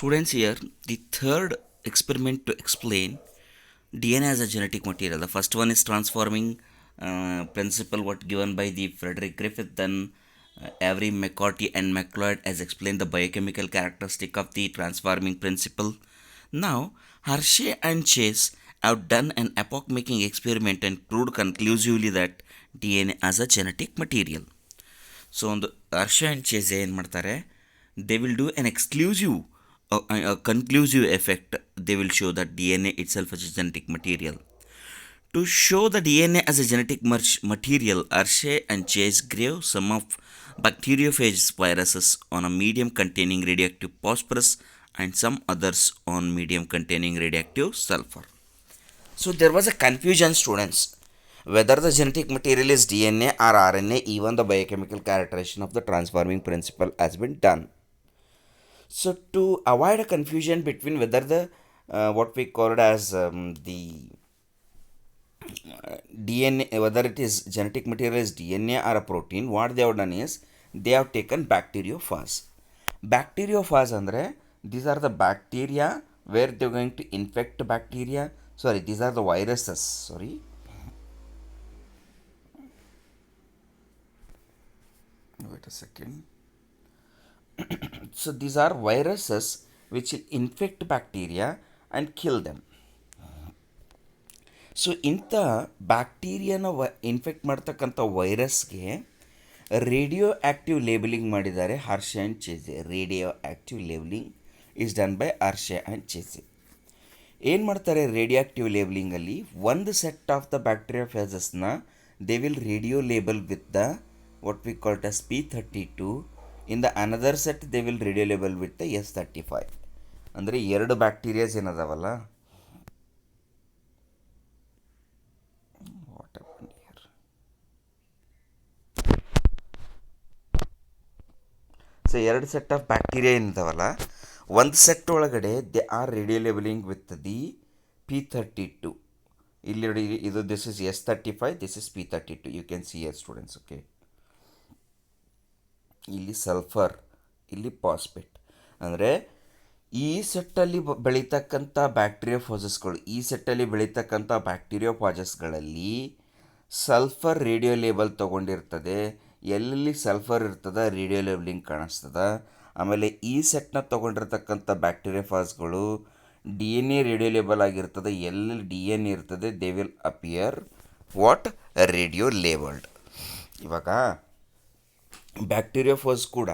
Students, here the third experiment to explain DNA as a genetic material. The first one is transforming principle, what given by the Frederick Griffith, then Avery McCarty and McLeod has explained the biochemical characteristic of the transforming principle. Now, Hershey and Chase have done an epoch-making experiment and proved conclusively that DNA as a genetic material. So ಒಂದು ಹರ್ಷ and chase ಏನು ಮಾಡ್ತಾರೆ, they will do N exclusive conclusive effect. They will show that D N A it self as a genetic material. To show the DNA as a genetic material, Hershey and Chase grew some of bacteriophage viruses on a medium containing radioactive phosphorus and some others on medium containing radioactive sulfur. So there was a confusion, students, whether the genetic material is DNA or RNA. Even the biochemical characterization of the transforming principle has been done. So to avoid a confusion between whether the what we called as the DNA, whether it is genetic material is DNA or a protein, what they have done is they have taken bacteriophage. Bacteriophage andre these are the bacteria where they are going to infect bacteria. Sorry, these are the viruses. Sorry. Wait a second. So these are viruses which will infect bacteria and kill them. So ಇಂಥ ಬ್ಯಾಕ್ಟೀರಿಯಾನ infect ಮಾಡ್ತಕ್ಕಂಥ ವೈರಸ್ಗೆ radioactive labelling ಮಾಡಿದ್ದಾರೆ Hershey and Chase. Radioactive labelling is done by Hershey and Chase. ಏನು ಮಾಡ್ತಾರೆ radioactive ಲೇಬಲಿಂಗಲ್ಲಿ, ಒಂದು set of the ಬ್ಯಾಕ್ಟೀರಿಯಾಫೇಸಸ್ನ they will radio label with the what we call it as P32. In the another set they will radio label with the S35. ಅಂದರೆ ಎರಡು bacterias ಏನದಾವಲ್ಲ, what happen here, so ಎರಡು set of bacteria ಏನಿದಾವಲ್ಲ, ಒಂದು set ಒಳಗಡೆ they are radio labelling with the P32. ಇಲ್ಲಿ ನೋಡಿ, ಇದು this is S35, this is P32. You can see here students. Okay, ಇಲ್ಲಿ ಸಲ್ಫರ್, ಇಲ್ಲಿ ಪಾಸ್ಪೇಟ್. ಅಂದರೆ ಈ ಸೆಟ್ಟಲ್ಲಿ ಬೆಳೀತಕ್ಕಂಥ ಬ್ಯಾಕ್ಟೀರಿಯೋಫಾಜಸ್ಗಳು, ಈ ಸೆಟ್ಟಲ್ಲಿ ಬೆಳೀತಕ್ಕಂಥ ಬ್ಯಾಕ್ಟೀರಿಯೋಫಾಜಸ್ಗಳಲ್ಲಿ ಸಲ್ಫರ್ ರೇಡಿಯೋ ಲೇಬಲ್ ತೊಗೊಂಡಿರ್ತದೆ. ಎಲ್ಲೆಲ್ಲಿ ಸಲ್ಫರ್ ಇರ್ತದೆ ರೇಡಿಯೋ ಲೇಬಲಿಂಗ್ ಕಾಣಿಸ್ತದೆ. ಆಮೇಲೆ ಈ ಸೆಟ್ನ ತೊಗೊಂಡಿರ್ತಕ್ಕಂಥ ಬ್ಯಾಕ್ಟೀರಿಯೋಫಾಜ್ಗಳು D N A radio label ಆಗಿರ್ತದೆ. ಎಲ್ಲೆಲ್ಲಿ ಡಿ ಎನ್ ಎ ಇರ್ತದೆ they will appear what radio labelled. ಇವಾಗ ಬ್ಯಾಕ್ಟೀರಿಯೋಫೋಸ್ ಕೂಡ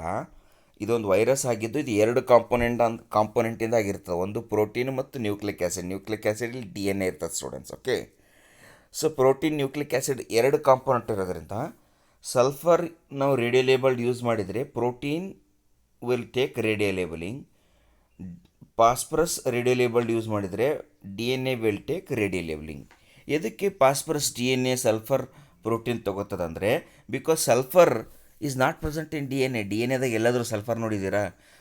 ಇದೊಂದು ವೈರಸ್ ಆಗಿದ್ದು, ಇದು ಎರಡು ಕಾಂಪೊನೆಂಟಿಂದ ಆಗಿರ್ತದೆ. ಒಂದು ಪ್ರೋಟೀನ್ ಮತ್ತು ನ್ಯೂಕ್ಲಿಕ್ ಆ್ಯಸಿಡ್. ನ್ಯೂಕ್ಲಿಕ್ ಆ್ಯಸಿಡಲ್ಲಿ ಡಿ ಎನ್ ಎ ಇರ್ತದೆ students. Okay, so protein nucleic acid ಎರಡು ಕಾಂಪೊನೆಂಟ್ ಇರೋದ್ರಿಂದ ಸಲ್ಫರ್ ನಾವು ರೇಡಿಯೋ ಲೇಬಲ್ಡ್ ಯೂಸ್ ಮಾಡಿದರೆ protein will take radio labelling. Phosphorus radio labelled use ಮಾಡಿದರೆ D N A will take radio labelling. ಎದಕ್ಕೆ phosphorus D N A sulphur protein ತೊಗೋತದಂದರೆ, because sulphur is not present in D N A. D N ಎದಾಗ ಎಲ್ಲಾದರೂ sulphur ನೋಡಿದ್ದೀರಾ?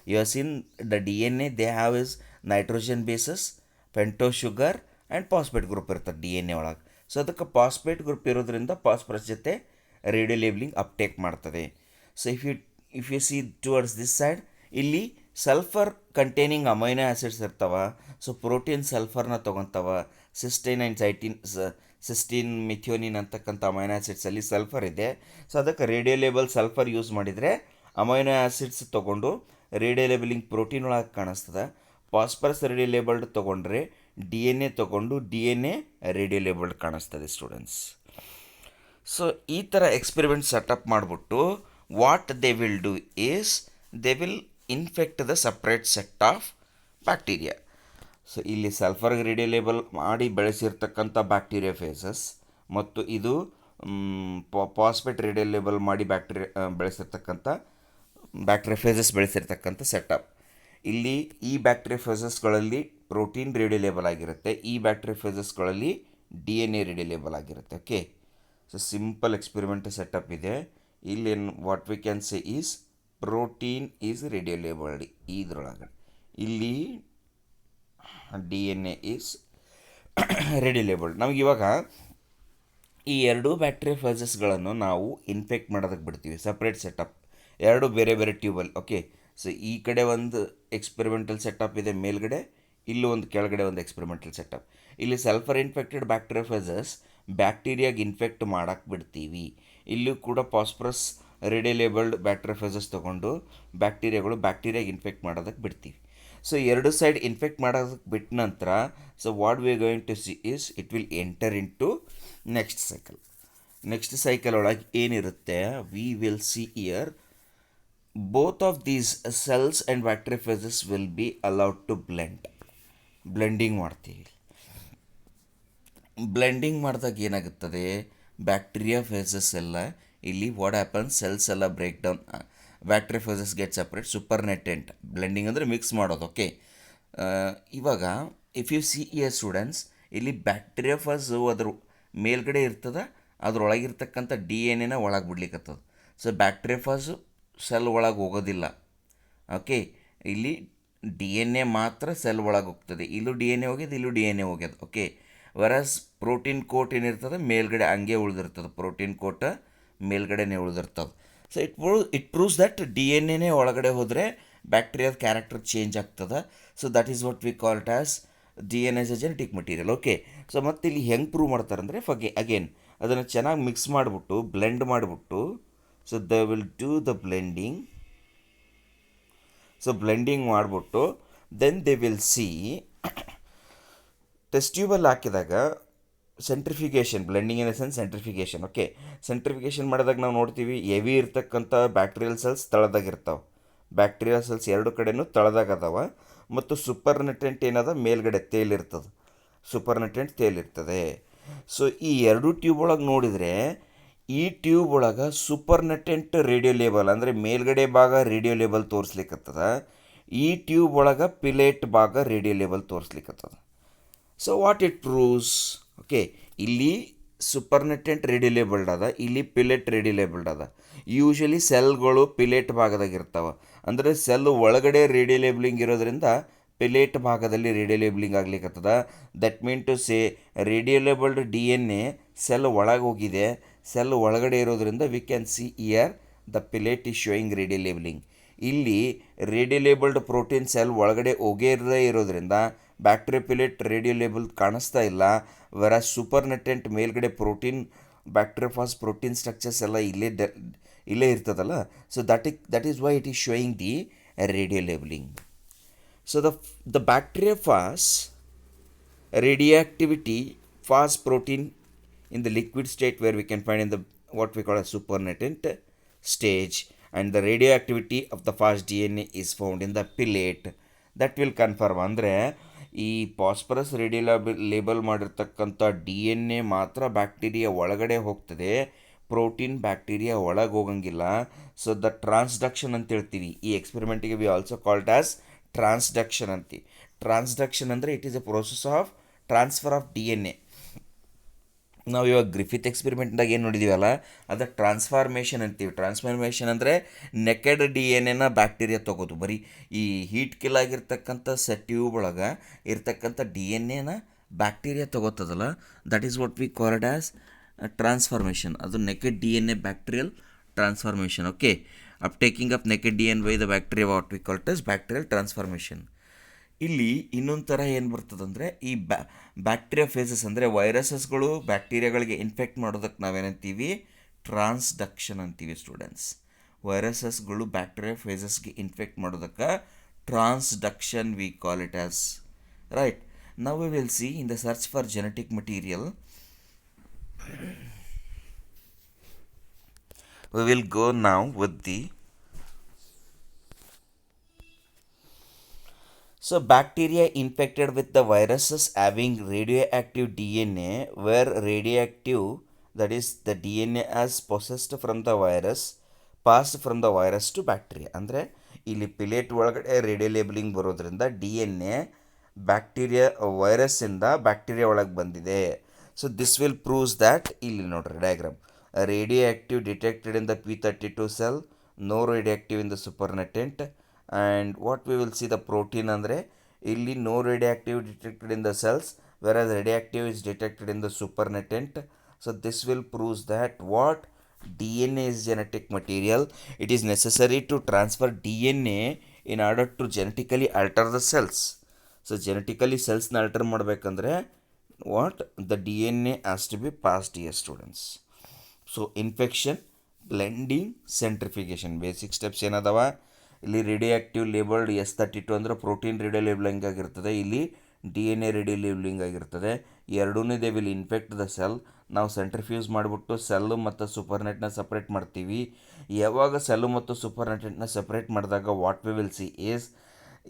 You have seen the D N A they have is nitrogen bases, pentose sugar and phosphate group ಇರ್ತದೆ D N A ಒಳಗೆ. So ಅದಕ್ಕೆ phosphate group ಇರೋದ್ರಿಂದ phosphorus ಜೊತೆ radio labelling uptake ಮಾಡ್ತದೆ. So if you see towards this side, ಇಲ್ಲಿ sulphur containing amino acids ಇರ್ತಾವ. So protein ಸಲ್ಫರ್ನ ತೊಗೊತಾವ. ಸಿಸ್ಟೈನ್ ಆ್ಯಂಡ್ ಸಿಸ್ಟೀನ್ ಮಿಥಿಯೋನಿನ್ ಅಂತಕ್ಕಂಥ ಅಮೈನೋ ಆ್ಯಸಿಡ್ಸಲ್ಲಿ ಸಲ್ಫರ್ ಇದೆ. ಸೊ ಅದಕ್ಕೆ ರೇಡಿಯೋ ಲೇಬಲ್ ಸಲ್ಫರ್ ಯೂಸ್ ಮಾಡಿದರೆ ಅಮೈನೋ ಆ್ಯಸಿಡ್ಸ್ ತೊಗೊಂಡು ರೇಡಿಯೋ ಲೇಬಲಿಂಗ್ ಪ್ರೋಟೀನ್ ಒಳಗೆ ಕಾಣಿಸ್ತದೆ. ಫಾಸ್ಫರಸ್ ರೇಡಿಯೋ ಲೇಬಲ್ಡ್ ತೊಗೊಂಡ್ರೆ ಡಿ ಎನ್ ಎ ತೊಗೊಂಡು D N A radio labelled ಕಾಣಿಸ್ತದೆ ಸ್ಟೂಡೆಂಟ್ಸ್. ಸೊ ಈ ಥರ ಎಕ್ಸ್ಪೆರಿಮೆಂಟ್ ಸೆಟಪ್ ಮಾಡಿಬಿಟ್ಟು what they will do is they will infect the separate set of bacteria. So ಇಲ್ಲಿ sulphur radio label ಮಾಡಿ ಬೆಳೆಸಿರ್ತಕ್ಕಂಥ ಬ್ಯಾಕ್ಟೀರಿಯಾಫೇಸಸ್ ಮತ್ತು ಇದು ಫಾಸ್ಫೇಟ್ ರೇಡಿಯೋ ಲೇಬಲ್ ಮಾಡಿ ಬೆಳೆಸಿರ್ತಕ್ಕಂಥ ಬ್ಯಾಕ್ಟೀರಿಯಾಫೇಸಸ್ ಬೆಳೆಸಿರ್ತಕ್ಕಂಥ ಸೆಟಪ್. ಇಲ್ಲಿ ಈ ಬ್ಯಾಕ್ಟೀರಿಯಾಫೇಸಸ್ಗಳಲ್ಲಿ ಪ್ರೋಟೀನ್ ರೇಡಿಯೋ ಲೇಬಲ್ ಆಗಿರುತ್ತೆ, ಈ ಬ್ಯಾಕ್ಟೀರಿಯಾಫೇಸಸ್ಗಳಲ್ಲಿ D N A radio label ಆಗಿರುತ್ತೆ. Okay, so simple experiment setup ಇದೆ. ಇಲ್ಲಿ what we can say is protein is radio labelled ಇದರೊಳಗಡೆ. ಇಲ್ಲಿ D N A is radio labelled. ನಮ್ಗೆ ಇವಾಗ ಈ ಎರಡೂ ಬ್ಯಾಕ್ಟೀರಿಯಾಫೇಸಸ್ಗಳನ್ನು ನಾವು ಇನ್ಫೆಕ್ಟ್ ಮಾಡೋದಕ್ಕೆ ಬಿಡ್ತೀವಿ. ಸಪ್ರೇಟ್ ಸೆಟಪ್, ಎರಡು ಬೇರೆ ಬೇರೆ ಟ್ಯೂಬಲ್ಲಿ. ಓಕೆ, ಸೊ ಈ ಕಡೆ ಒಂದು ಎಕ್ಸ್ಪೆರಿಮೆಂಟಲ್ ಸೆಟಪ್ ಇದೆ ಮೇಲ್ಗಡೆ, ಇಲ್ಲೂ ಒಂದು ಕೆಳಗಡೆ ಒಂದು ಎಕ್ಸ್ಪೆರಿಮೆಂಟಲ್ ಸೆಟಪ್. ಇಲ್ಲಿ ಸಲ್ಫರ್ ಇನ್ಫೆಕ್ಟೆಡ್ ಬ್ಯಾಕ್ಟೀರಿಯಾಫೇಸಸ್ ಬ್ಯಾಕ್ಟೀರಿಯಾಗೆ ಇನ್ಫೆಕ್ಟ್ ಮಾಡಕ್ಕೆ ಬಿಡ್ತೀವಿ. ಇಲ್ಲೂ ಕೂಡ ಫಾಸ್ಫರಸ್ ರೇಡಿಯಲೇಬಲ್ಡ್ ಬ್ಯಾಕ್ಟೀರಿಯಾಫೇಸಸ್ ತೊಗೊಂಡು ಬ್ಯಾಕ್ಟೀರಿಯಾಗೆ ಇನ್ಫೆಕ್ಟ್ ಮಾಡೋದಕ್ಕೆ ಬಿಡ್ತೀವಿ. ಸೊ ಎರಡು ಸೈಡ್ ಇನ್ಫೆಕ್ಟ್ ಮಾಡೋದಕ್ಕೆ ಬಿಟ್ಟ ನಂತರ so what we going to see is it will enter into next cycle. Next cycle ಒಳಗೆ ಏನಿರುತ್ತೆ, we will see here both of these cells and bacteriophages will be allowed to blend. Blending ಮಾಡ್ತೀವಿ. Blending ಮಾಡಿದಾಗ ಏನಾಗುತ್ತದೆ, bacteriophages ಎಲ್ಲ ಇಲ್ಲಿ what happens, cells ಎಲ್ಲ break down, bacteriophages get separate, supernatant. Blending ಅಂದರೆ mix ಮಾಡೋದು. ಓಕೆ, ಇವಾಗ if you see here students, ಇಲ್ಲಿ ಬ್ಯಾಕ್ಟೀರಿಯಾಫೇಸು ಅದ್ರ ಮೇಲ್ಗಡೆ ಇರ್ತದೆ, ಅದ್ರೊಳಗಿರ್ತಕ್ಕಂಥ DNA ಒಳಗೆ ಬಿಡ್ಲಿಕ್ಕತ್ತದ. ಸೊ ಬ್ಯಾಕ್ಟೀರಿಯಾಫೇಸು ಸೆಲ್ ಒಳಗೆ ಹೋಗೋದಿಲ್ಲ. ಓಕೆ, ಇಲ್ಲಿ DNA ಮಾತ್ರ ಸೆಲ್ ಒಳಗೆ ಹೋಗ್ತದೆ. ಇಲ್ಲೂ DNA ಹೋಗ್ಯದ, ಇಲ್ಲೂ DNA ಹೋಗ್ಯದ. ಓಕೆ, ವರಸ್ ಪ್ರೋಟೀನ್ ಕೋಟ್ ಏನಿರ್ತದೆ ಮೇಲ್ಗಡೆ ಹಂಗೆ ಉಳಿದಿರ್ತದೆ, ಪ್ರೋಟೀನ್ ಕೋಟ ಮೇಲ್ಗಡೆನೇ ಉಳಿದಿರ್ತದೆ. So it proves that DNA ಒಳಗಡೆ ಹೋದರೆ ಬ್ಯಾಕ್ಟೀರಿಯಾದ ಕ್ಯಾರೆಕ್ಟರ್ ಚೇಂಜ್ ಆಗ್ತದೆ. So that is what we call it as DNA as a genetic material. Okay, so ಮತ್ತೆ ಇಲ್ಲಿ ಹೆಂಗೆ ಪ್ರೂವ್ ಮಾಡ್ತಾರಂದರೆ ಅಗೇನ್ ಅದನ್ನು ಚೆನ್ನಾಗಿ ಮಿಕ್ಸ್ ಮಾಡಿಬಿಟ್ಟು ಬ್ಲೆಂಡ್ ಮಾಡಿಬಿಟ್ಟು, so they will do the blending. So blending ಮಾಡಿಬಿಟ್ಟು then they will see test ಟ್ಯೂಬಲ್ಲಿ ಹಾಕಿದಾಗ centrifugation, blending in the sense centrifugation. Okay, centrifugation ಮಾಡಿದಾಗ ನಾವು ನೋಡ್ತೀವಿ ಹೆವಿ ಇರ್ತಕ್ಕಂಥ ಬ್ಯಾಕ್ಟೀರಿಯಲ್ ಸೆಲ್ಸ್ ತಳದಾಗಿರ್ತಾವೆ. ಬ್ಯಾಕ್ಟೀರಿಯಲ್ ಸೆಲ್ಸ್ ಎರಡು ಕಡೆನೂ ತಳದಾಗ ಅದಾವ, ಮತ್ತು ಸೂಪರ್ನೆಟೆಂಟ್ ಏನದ ಮೇಲ್ಗಡೆ ತೇಲಿರ್ತದೆ, ಸೂಪರ್ನೆಟೆಂಟ್ ತೇಲಿರ್ತದೆ. ಸೊ ಈ ಎರಡು ಟ್ಯೂಬ್ ಒಳಗೆ ನೋಡಿದರೆ ಈ ಟ್ಯೂಬ್ ಒಳಗೆ ಸೂಪರ್ನೆಟೆಂಟ್ ರೇಡಿಯೋ ಲೇಬಲ್ ಅಂದರೆ ಮೇಲ್ಗಡೆ ಭಾಗ ರೇಡಿಯೋ ಲೇಬಲ್ ತೋರಿಸ್ಲಿಕ್ಕತ್ತದ, ಈ ಟ್ಯೂಬ್ ಒಳಗೆ ಪಿಲೇಟ್ ಭಾಗ ರೇಡಿಯೋ ಲೇಬಲ್ ತೋರಿಸ್ಲಿಕ್ಕತ್ತದ. So what it proves, okay, ಇಲ್ಲಿ ಸೂಪರ್ನೆಟೆಂಟ್ ರೇಡಿಯೋ ಲೇಬಲ್ಡ್ ಅದ, ಇಲ್ಲಿ ಪಿಲೇಟ್ ರೇಡಿಯೋ ಲೇಬಲ್ಡ್ ಅದ. ಯೂಶಲಿ ಸೆಲ್ಗಳು ಪಿಲೇಟ್ ಭಾಗದಾಗ ಇರ್ತಾವೆ, ಅಂದರೆ ಸೆಲ್ ಒಳಗಡೆ ರೇಡಿಯೋ ಲೇಬಲಿಂಗ್ ಇರೋದ್ರಿಂದ ಪಿಲೇಟ್ ಭಾಗದಲ್ಲಿ ರೇಡಿಯೋ ಲೇಬಲಿಂಗ್ ಆಗ್ಲಿಕ್ಕತ್ತದ. That mean to say radio labelled DNA cell ಒಳಗೆ ಹೋಗಿದೆ, ಸೆಲ್ ಒಳಗಡೆ ಇರೋದ್ರಿಂದ we can see here the pellet is showing radio labelling. ಇಲ್ಲಿ ರೇಡಿಯೋ ಲೇಬಲ್ಡ್ ಪ್ರೋಟೀನ್ ಸೆಲ್ ಒಳಗಡೆ ಹೋಗೇ ಇರೋದ್ರಿಂದ ಬ್ಯಾಕ್ಟೀರಿಯಾ ಪಿಲೇಟ್ ರೇಡಿಯೋ ಲೇಬಲ್ ಕಾಣಿಸ್ತಾ ಇಲ್ಲ. ವರ ಸೂಪರ್ನೆಟೆಂಟ್ ಮೇಲ್ಗಡೆ ಪ್ರೋಟೀನ್ ಬ್ಯಾಕ್ಟೀರಿಯಾಫಾಸ್ ಪ್ರೋಟೀನ್ ಸ್ಟ್ರಕ್ಚರ್ಸ್ ಎಲ್ಲ ಇಲ್ಲೇ ಇರ್ತದಲ್ಲ. So that is why it is showing the radio labelling. So the bacteriophage radioactivity phase protein in the liquid state where we can find in the what we call a supernatant stage, and the radioactivity of the phage DNA is found in the pellet. That will confirm ಅಂದರೆ ಈ phosphorus radio label ಮಾಡಿರ್ತಕ್ಕಂಥ DNA ಮಾತ್ರ bacteria ಒಳಗಡೆ ಹೋಗ್ತದೆ, protein bacteria ಒಳಗೆ ಹೋಗಂಗಿಲ್ಲ. So the transduction ಅಂತ ಹೇಳ್ತೀವಿ ಈ ಎಕ್ಸ್ಪೆರಿಮೆಂಟಿಗೆ. We also called as transduction ಅಂತೀವಿ. ಟ್ರಾನ್ಸ್ಡಕ್ಷನ್ ಅಂದರೆ it is a process of transfer of DNA. ನಾವು ಇವಾಗ ಗ್ರಿಫಿತ್ ಎಕ್ಸ್ಪೆರಿಮೆಂಟ್ದಾಗ ಏನು ನೋಡಿದ್ದೀವಲ್ಲ ಅದು ಟ್ರಾನ್ಸ್ಫಾರ್ಮೇಷನ್ ಅಂತೀವಿ. ಟ್ರಾನ್ಸ್ಫಾರ್ಮೇಷನ್ ಅಂದರೆ ನೆಕೆಡ್ DNA ಬ್ಯಾಕ್ಟೀರಿಯಾ ತೊಗೋದು, ಬರೀ ಈ ಹೀಟ್ ಕಿಲ್ ಆಗಿರ್ತಕ್ಕಂಥ ಟ್ಯೂಬ್ ಒಳಗೆ ಇರ್ತಕ್ಕಂಥ DNA ಬ್ಯಾಕ್ಟೀರಿಯಾ ತೊಗೋತದಲ್ಲ, that is what we called as transformation. ಅದು naked DNA bacterial transformation. Okay, uptaking of naked DNA by the bacteria what we call it as bacterial transformation. ಇಲ್ಲಿ ಇನ್ನೊಂದು ಥರ ಏನು ಬರ್ತದಂದರೆ ಈ ಬ್ಯಾಕ್ಟೀರಿಯಾಫೇಸಸ್ ಅಂದರೆ ವೈರಸಸ್ಗಳು ಬ್ಯಾಕ್ಟೀರಿಯಾಗಳಿಗೆ ಇನ್ಫೆಕ್ಟ್ ಮಾಡೋದಕ್ಕೆ ನಾವೇನಂತೀವಿ, ಟ್ರಾನ್ಸ್ಡಕ್ಷನ್ ಅಂತೀವಿ ಸ್ಟೂಡೆಂಟ್ಸ್. ವೈರಸಸ್ಗಳು ಬ್ಯಾಕ್ಟೀರಿಯಾಫೇಸಸ್ಗೆ ಇನ್ಫೆಕ್ಟ್ ಮಾಡೋದಕ್ಕೆ transduction V call it as. Right, now we will C in the search for genetic material. We will go now with the bacteria infected with the viruses having radioactive DNA where radioactive, that is the DNA as possessed from the virus passed from the virus to bacteria. ಅಂದರೆ ಇಲ್ಲಿ Pilate ಒಳಗಡೆ radio labelling ಬರೋದ್ರಿಂದ DNA bacteria ವೈರಸ್ಸಿಂದ bacteria ಒಳಗೆ ಬಂದಿದೆ. So this will proves that, ಇಲ್ಲಿ ನೋಡ್ರಿ diagram, radioactive detected in the P32 cell, no radioactive in the supernatant. And what we will see the protein ಅಂದರೆ ಇಲ್ಲಿ no radioactive detected in the cells whereas radioactive is detected in the supernatant. So this will proves that what DNA is genetic material. It is necessary to transfer DNA in order to genetically alter the cells. So genetically ಸೆಲ್ಸ್ನ alter ಮಾಡಬೇಕಂದ್ರೆ what the D N A has to be passed here students. So infection, blending, centrifugation basic steps ಏನದಾವ. ಇಲ್ಲಿ radio active labelled S32 ಅಂದರೆ protein radio labelling ಆಗಿರ್ತದೆ. ಇಲ್ಲಿ D N A radio labelling ಆಗಿರ್ತದೆ. ಎರಡೂ they will infect the cell. ನಾವು centrifuge ಮಾಡಿಬಿಟ್ಟು cell ಮತ್ತು ಸೂಪರ್ನೆಟ್ನ ಸಪ್ರೇಟ್ ಮಾಡ್ತೀವಿ. ಯಾವಾಗ ಸೆಲ್ಲು ಮತ್ತು ಸೂಪರ್ನೆಟ್ನ ಸಪ್ರೇಟ್ ಮಾಡಿದಾಗ what we will see is,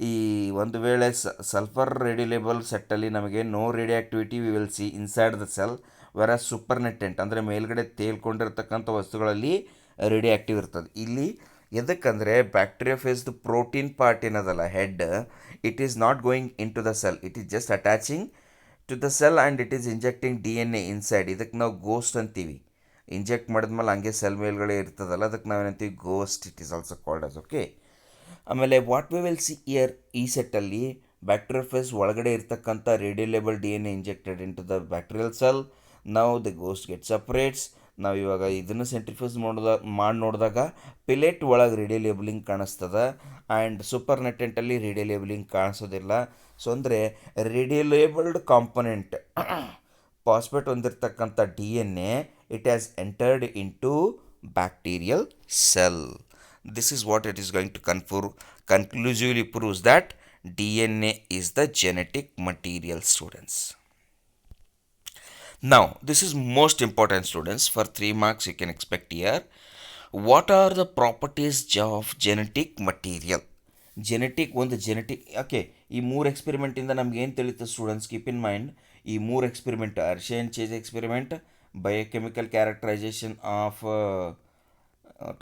ಈ ಒಂದು ವೇಳೆ ಸಲ್ಫರ್ ರೇಡಿಯಲೇಬಲ್ ಸೆಟ್ಟಲ್ಲಿ ನಮಗೆ no radio activity we will see inside the cell, where supernatant ಅಂದರೆ ಮೇಲ್ಗಡೆ ತೇಲ್ಕೊಂಡಿರ್ತಕ್ಕಂಥ ವಸ್ತುಗಳಲ್ಲಿ ರೇಡಿಯೋ ಆ್ಯಕ್ಟಿವ್ ಇರ್ತದೆ. ಇಲ್ಲಿ ಎದಕ್ಕಂದರೆ ಬ್ಯಾಕ್ಟೀರಿಯೋಫೇಸ್ದು ಪ್ರೋಟೀನ್ ಪಾರ್ಟ್ ಏನದಲ್ಲ head, it is not going into the cell, it is just attaching to the cell and it is injecting D N A inside. ಇದಕ್ಕೆ ನಾವು ಗೋಸ್ಟ್ ಅಂತೀವಿ. ಇಂಜೆಕ್ಟ್ ಮಾಡಿದ್ಮೇಲೆ ಹಂಗೆ ಸೆಲ್ ಮೇಲ್ಗಡೆ ಇರ್ತದಲ್ಲ, ಅದಕ್ಕೆ ನಾವೇನಂತೀವಿ ghost. It is also called as. Okay. ಆಮೇಲೆ what we will see here, ಈ ಸೆಟ್ಟಲ್ಲಿ ಬ್ಯಾಕ್ಟೀರಿಯೋಫೇಸ್ ಒಳಗಡೆ ಇರ್ತಕ್ಕಂಥ radiolabel D N A injected into the bacterial cell. ನಾವು ದ ಗೋಸ್ಟ್ ಗೆಟ್ ಸಪ್ರೇಟ್ಸ್. ನಾವು ಇವಾಗ ಇದನ್ನು ಸೆಂಟ್ರಿಫ್ಯೂಸ್ ಮಾಡಿ ನೋಡಿದಾಗ ಪಿಲೆಟ್ ಒಳಗೆ ರೇಡಿಯೋ ಲೇಬಲಿಂಗ್ ಕಾಣಿಸ್ತದೆ ಆ್ಯಂಡ್ ಸೂಪರ್ ನೆಟೆಂಟಲ್ಲಿ ರೇಡಿಯೋ ಲೇಬಲಿಂಗ್ ಕಾಣಿಸೋದಿಲ್ಲ. ಸೊ ಅಂದರೆ ರೇಡಿಯೋ ಲೇಬಲ್ಡ್ ಕಾಂಪೊನೆಂಟ್ ಪಾಸ್ಪೇಟ್ ಹೊಂದಿರತಕ್ಕಂಥ D N A it has entered in to bacterial cell. This is what it is going to conclusively proves that DNA is the genetic material, students. Now, this is most important, students. For 3 marks you can expect here. What are the properties of genetic material? Genetic okay, ಈ 3 ಎಕ್ಸ್ಪೆರಿಮೆಂಟಿಂದ ನಮ್ಗೆ ಏನು ತಿಳಿಯುತ್ತೆ students? Keep in mind, ಈ 3 experiment, Hershey and Chase experiment, biochemical characterisation of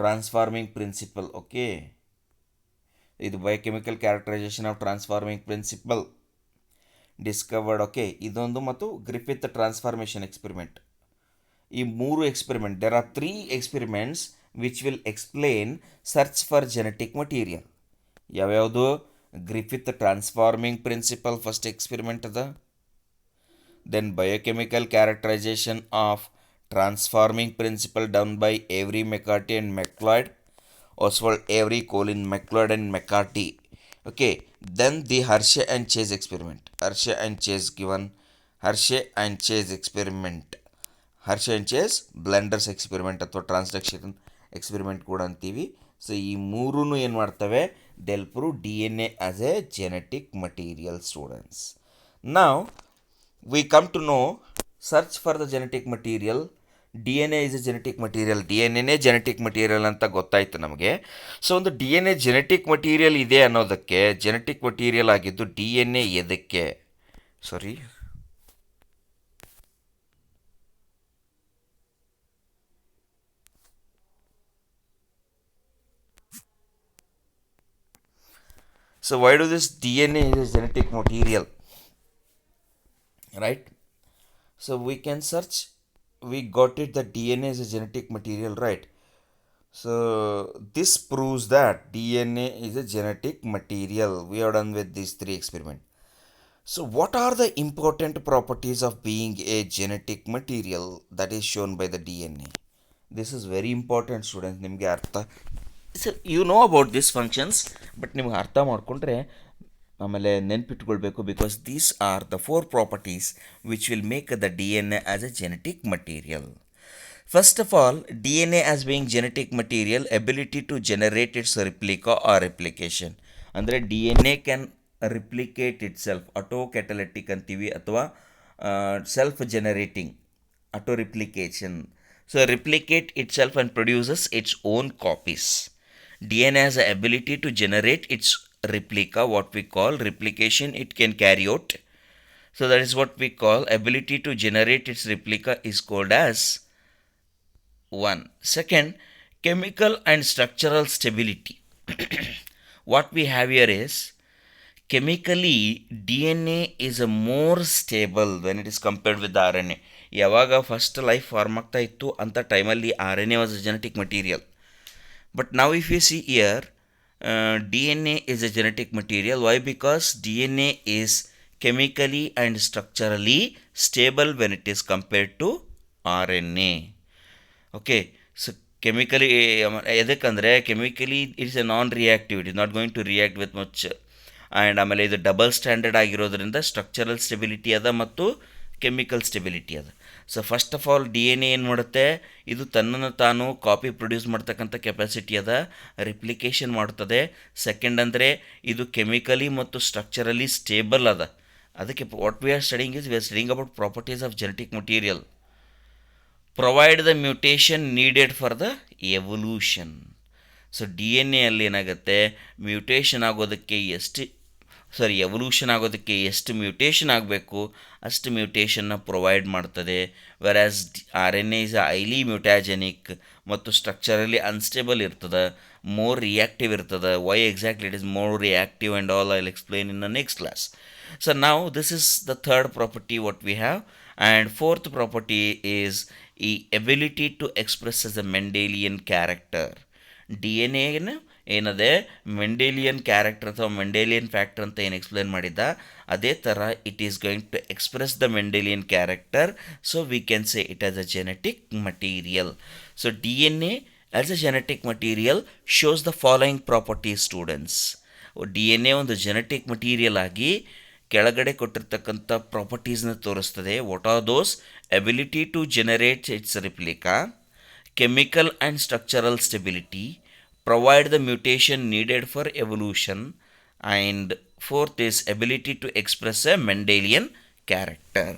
transforming principle. Okay, ಇದು biochemical characterisation of transforming principle discovered. Okay, ಇದೊಂದು ಮತ್ತು Griffith transformation experiment. ಈ 3 experiment, there are 3 experiments which will explain search for genetic material. ಯಾವ್ಯಾವುದು? Griffith transforming principle first experiment ಅದ. Then biochemical characterisation of transforming principle done by Avery McCarty and MacLeod, Oswald Avery, Colin McLeod and McCarthy. Okay, then the Hershey and Chase experiment. Hershey and Chase given Hershey and Chase experiment. Hershey and Chase blenders experiment ಅಥವಾ transduction experiment ಕೂಡ ಅಂತೀವಿ. So ಈ ಮೂರೂ ಏನು ಮಾಡ್ತವೆ? they'll prove DNA as a genetic material, students. Now we come to know search for the genetic material. D N A is A genetic material. D N ಎನೇ genetic material ಅಂತ ಗೊತ್ತಾಯ್ತು ನಮಗೆ. ಸೊ ಒಂದು D N A genetic material ಇದೆ ಅನ್ನೋದಕ್ಕೆ, genetic material ಆಗಿದ್ದು D N A ಎದಕ್ಕೆ? ಸಾರಿ, so why do this DNA is a genetic material, right? So we can search, we got it that DNA is a genetic material, right? So this proves that DNA is a genetic material. We are done with these 3 experiments. So what are the important properties of being a genetic material that is shown by the DNA? This is very important, students. ನಿಮಗೆ ಅರ್ಥ, you know about these functions, but ನಿಮ್ಗೆ ಅರ್ಥ ಮಾಡಿಕೊಂಡ್ರೆ ಆಮೇಲೆ ನೆನ್ಪಿಟ್ಕೊಳ್ಬೇಕು. Because these are the 4 properties which will make the D N A as a genetic material. First of all, D N A as being genetic material, ability to generate its replica or replication. ಅಂದರೆ D N A can replicate itself, auto catalytic ಅಂತೀವಿ, ಅಥವಾ self generating, auto replication. So replicate itself and produces its own copies. DNA has the ability to generate its replica, what we call replication, it can carry out. So that is what we call ability to generate its replica is called as 1. Second, chemical and structural stability. What we have here is, chemically DNA is a more stable when it is compared with the RNA. ಯಾವಾಗ first life form ಆಗ್ತಾ ಇತ್ತು ಅಂಥ ಟೈಮಲ್ಲಿ RNA was a genetic material. But now if you see here, DNA is a genetic material. Why? Because DNA is chemically and structurally stable when it is compared to RNA. Okay, so chemically ಎದಕ್ಕಂದರೆ chemically it's a non reactive, it is not going to react with much. And ಆಮೇಲೆ ಇದು double standard ಆಗಿರೋದ್ರಿಂದ structural stability ಅದ ಮತ್ತು chemical stability ಅದ. So first of all D N A ಏನು ಮಾಡುತ್ತೆ, ಇದು ತನ್ನನ್ನು ತಾನು ಕಾಪಿ ಪ್ರೊಡ್ಯೂಸ್ ಮಾಡ್ತಕ್ಕಂಥ ಕೆಪಾಸಿಟಿ ಅದ, ರಿಪ್ಲಿಕೇಶನ್ ಮಾಡ್ತದೆ. ಸೆಕೆಂಡ್ ಅಂದರೆ ಇದು ಕೆಮಿಕಲಿ ಮತ್ತು ಸ್ಟ್ರಕ್ಚರಲಿ ಸ್ಟೇಬಲ್ ಅದ. ಅದಕ್ಕೆ what we are studying is we are studying about properties of genetic material. Provide the mutation needed for the evolution. So D N A ಅಲ್ಲಿ ಏನಾಗುತ್ತೆ, ಮ್ಯೂಟೇಷನ್ ಆಗೋದಕ್ಕೆ ಎವಲ್ಯೂಷನ್ ಆಗೋದಕ್ಕೆ ಎಷ್ಟು ಮ್ಯೂಟೇಷನ್ ಆಗಬೇಕು ಅಷ್ಟು ಮ್ಯೂಟೇಷನ್ನ ಪ್ರೊವೈಡ್ ಮಾಡ್ತದೆ. Whereas R N A is highly mutagenic ಮತ್ತು ಸ್ಟ್ರಕ್ಚರಲಿ ಅನ್ಸ್ಟೇಬಲ್ ಇರ್ತದೆ, ಮೋರ್ ರಿಯಾಕ್ಟಿವ್ ಇರ್ತದೆ. Why exactly it is more reactive and all I will explain in the next class. So now this is the third property what we have, and fourth property is the ability to express as a Mendelian character. DNA ಏನದೆ Mendelian character ಅಥವಾ Mendelian factor ಅಂತ ಏನು explain ಮಾಡಿದ್ದ, ಅದೇ ಥರ it is going to express the Mendelian character. So we can say it as a genetic material. So D N A as a genetic material shows the following properties students. D N A ಒಂದು genetic material ಆಗಿ ಕೆಳಗಡೆ ಕೊಟ್ಟಿರ್ತಕ್ಕಂಥ ಪ್ರಾಪರ್ಟೀಸ್ನ ತೋರಿಸ್ತದೆ. What are those? Ability to generate its replica, chemical and structural stability, provide the mutation needed for evolution, and fourth is ability to express a Mendelian character.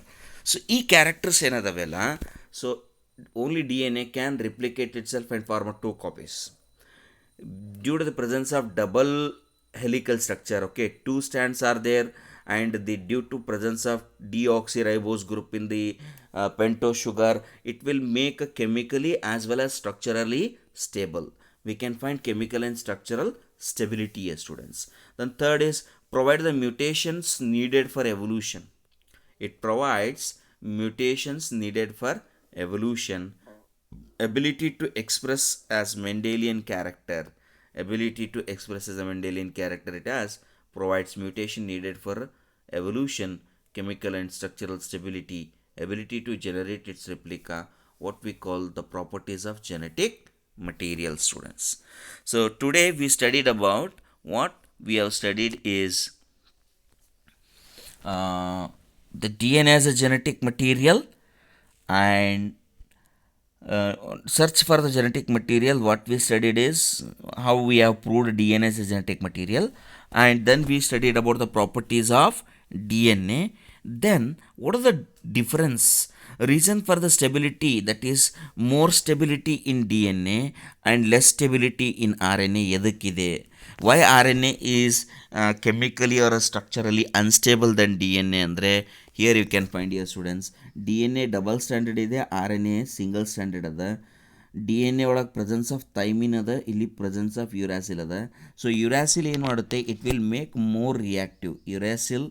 So ಈ characters ಏನದವೆಲ್ಲ, so only D N A can replicate itself and form two copies due to the presence of double helical structure. Okay, two strands are there, and due to presence of deoxyribose group in the pentose sugar, it will make a chemically as well as structurally stable. We can find chemical and structural stability as students. Then third is provide the mutations needed for evolution. It provides mutations needed for evolution. Ability to express as Mendelian character. Ability to express as a Mendelian character it has, provides mutation needed for evolution, chemical and structural stability, ability to generate its replica, what we call the properties of genetic material, students. So today we studied about what we have studied is the DNA as a genetic material, and search for the genetic material. What we studied is how we have proved DNA as a genetic material, and then we studied about the properties of DNA. Then what are the difference, reason for the stability, that is more stability in DNA and less stability in RNA ಎದಕ್ಕಿದೆ? Why RNA is chemically or structurally unstable than DNA ಅಂದರೆ, here you can find your students, DNA double standard ಇದೆ, RNA single standard ಅದ. D N A ಒಳಗೆ presence of thymine ಅದ, ಇಲ್ಲಿ presence of uracil ಅದ. So uracil ಏನು ಮಾಡುತ್ತೆ, it will make more reactive. Uracil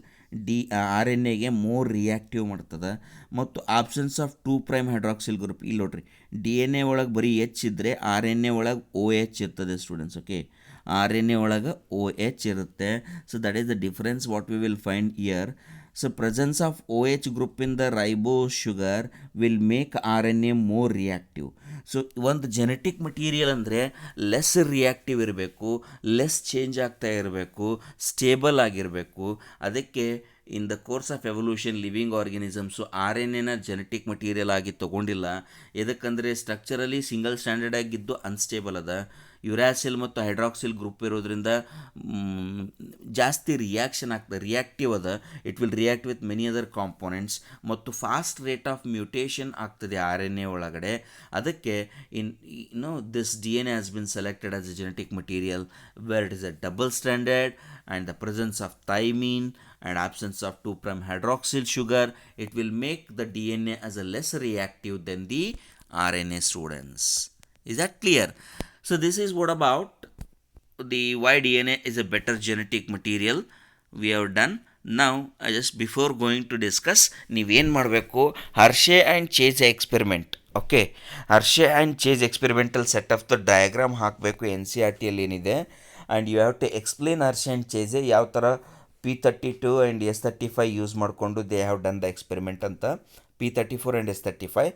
R N ಎಗೆ more reactive ಮಾಡ್ತದೆ. ಮತ್ತು ಆಬ್ಸೆನ್ಸ್ ಆಫ್ 2' ಹೈಡ್ರಾಕ್ಸಿಲ್ ಗ್ರೂಪ್. ಇಲ್ಲಿ ನೋಡ್ರಿ, ಡಿ ಎನ್ ಎ ಒಳಗೆ ಬರೀ ಎಚ್ ಇದ್ದರೆ ಆರ್ ಎನ್ ಎ ಒಳಗೆ OH ಇರ್ತದೆ students. Okay, R N A ಒಳಗೆ OH ಇರುತ್ತೆ. So that is the difference what we will find here. So presence of OH group in the ribose sugar will make RNA more reactive. So ಒಂದು genetic material ಅಂದರೆ less reactive ಇರಬೇಕು, less change ಆಗ್ತಾ ಇರಬೇಕು, stable ಆಗಿರಬೇಕು. ಅದಕ್ಕೆ in the course of evolution living organisms R N ಎನ genetic material ಆಗಿ ತೊಗೊಂಡಿಲ್ಲ. ಎದಕ್ಕಂದರೆ ಸ್ಟ್ರಕ್ಚರಲಿ ಸಿಂಗಲ್ ಸ್ಟ್ಯಾಂಡರ್ಡ್ ಆಗಿದ್ದು ಅನ್ಸ್ಟೇಬಲ್ ಅದ. ಯುರಾಸಿಲ್ ಮತ್ತು ಹೈಡ್ರಾಕ್ಸಿಲ್ ಗ್ರೂಪ್ ಇರೋದ್ರಿಂದ ಜಾಸ್ತಿ ರಿಯಾಕ್ಟಿವ್ ಅದ. It will react with many other components ಮತ್ತು ಫಾಸ್ಟ್ ರೇಟ್ ಆಫ್ ಮ್ಯೂಟೇಷನ್ ಆಗ್ತದೆ ಆರ್ ಎನ್ ಎ ಒಳಗಡೆ. ಅದಕ್ಕೆ this D N A has been selected as a genetic material where it is a double standard and the presence of thymine and absence of 2' hydroxyl sugar. It will make the DNA as a less reactive than the RNA, students. Is that clear? So this is what about the why DNA is a better genetic material we have done. Now just before going to discuss, ನೀವೇನು ಮಾಡಬೇಕು, Hershey and Chase experiment. Okay, Hershey and Chase experimental set of the diagram ಹಾಕಬೇಕು NCERTಯಲ್ಲಿ ಏನಿದೆ. And you have to explain Hershey and Chase ಯಾವ ಥರ P32 and S35 use ಮಾಡಿಕೊಂಡು they have done the experiment ಅಂತ. P34 and S35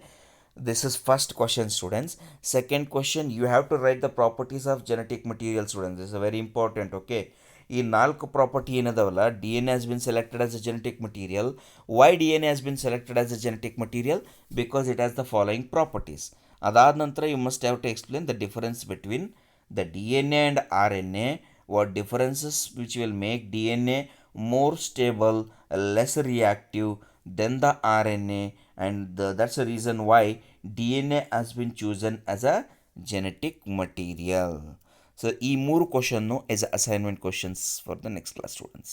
This is first question, students. Second question, you have to write the properties of genetic material, students. This is very important, okay? ಈ ನಾಲ್ಕು property ಏನದವಲ್ಲ, D N A has been selected as a genetic material. Why D N A has been selected as a genetic material? Because it has the following properties. ಅದಾದ ನಂತರ you must have to explain the difference between the D N A and R N A. What differences which will make D N A more stable, less reactive than the RNA, and that's the reason why DNA has been chosen as a genetic material. So, ಈ ಮೂರು question is assignment questions for the next class, students.